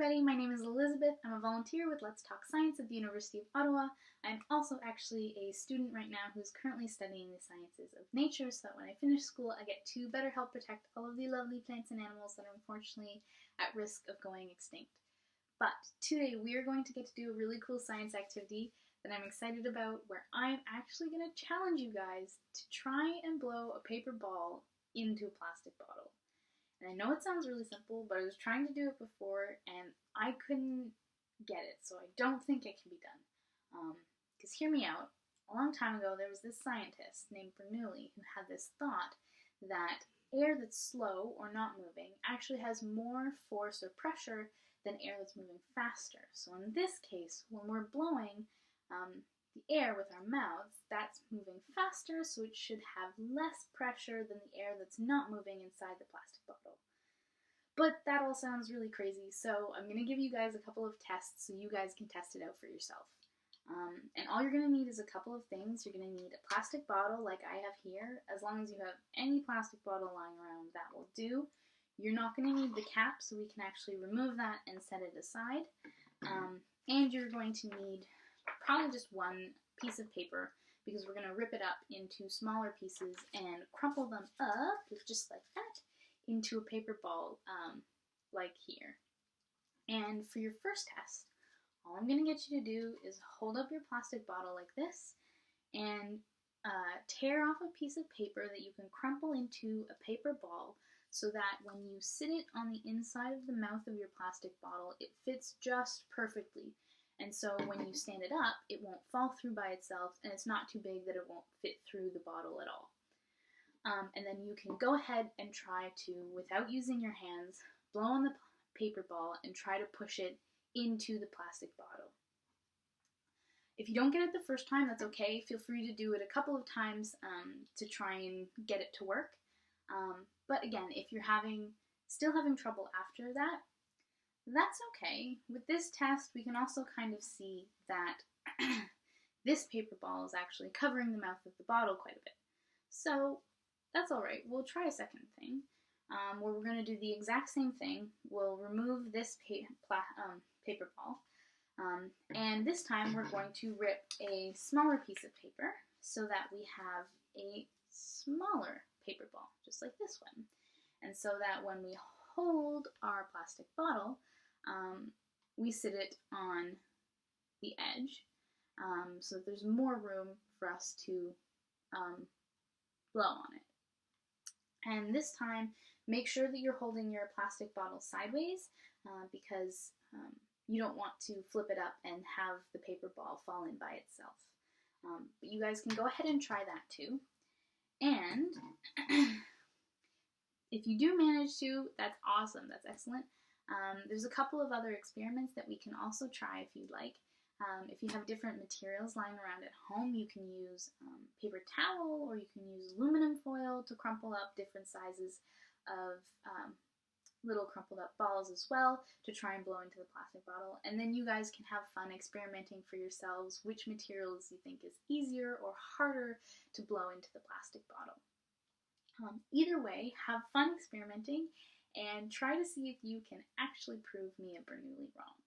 everybody, my name is Elizabeth. I'm a volunteer with Let's Talk Science at the University of Ottawa. I'm also actually a student right now who's currently studying the sciences of nature so that when I finish school I get to better help protect all of the lovely plants and animals that are unfortunately at risk of going extinct. But today we are going to get to do a really cool science activity that I'm excited about, where I'm actually going to challenge you guys to try and blow a paper ball into a plastic bottle. And I know it sounds really simple, but I was trying to do it before and I couldn't get it, so I don't think it can be done. Because hear me out, a long time ago there was this scientist named Bernoulli who had this thought that air that's slow or not moving actually has more force or pressure than air that's moving faster. So in this case, when we're blowing the air with our mouths, that's moving faster, so it should have less pressure than the air that's not moving inside the plastic bottle. But that all sounds really crazy, so I'm going to give you guys a couple of tests so you guys can test it out for yourself. And all you're going to need is a couple of things. You're going to need a plastic bottle like I have here. As long as you have any plastic bottle lying around, that will do. You're not going to need the cap, so we can actually remove that and set it aside. And you're going to need probably just one piece of paper, because we're going to rip it up into smaller pieces and crumple them up, just like that, into a paper ball, like here. And for your first test, all I'm going to get you to do is hold up your plastic bottle like this and tear off a piece of paper that you can crumple into a paper ball, so that when you sit it on the inside of the mouth of your plastic bottle, it fits just perfectly. And so when you stand it up, it won't fall through by itself, and it's not too big that it won't fit through the bottle at all. And then you can go ahead and try to, without using your hands, blow on the paper ball and try to push it into the plastic bottle. If you don't get it the first time, that's okay. Feel free to do it a couple of times to try and get it to work. But again, if you're still having trouble after that, that's okay. With this test, we can also kind of see that this paper ball is actually covering the mouth of the bottle quite a bit. So that's alright. We'll try a second thing, where we're going to do the exact same thing. We'll remove this paper ball, and this time we're going to rip a smaller piece of paper so that we have a smaller paper ball, just like this one. And so that when we hold our plastic bottle, we sit it on the edge, so that there's more room for us to blow on it. And this time, make sure that you're holding your plastic bottle sideways, because you don't want to flip it up and have the paper ball fall in by itself. But you guys can go ahead and try that too. And if you do manage to, that's awesome, that's excellent. There's a couple of other experiments that we can also try if you'd like. If you have different materials lying around at home, you can use paper towel, or you can use aluminum foil to crumple up different sizes of little crumpled up balls as well to try and blow into the plastic bottle. And then you guys can have fun experimenting for yourselves which materials you think is easier or harder to blow into the plastic bottle. Either way, have fun experimenting and try to see if you can actually prove me and Bernoulli wrong.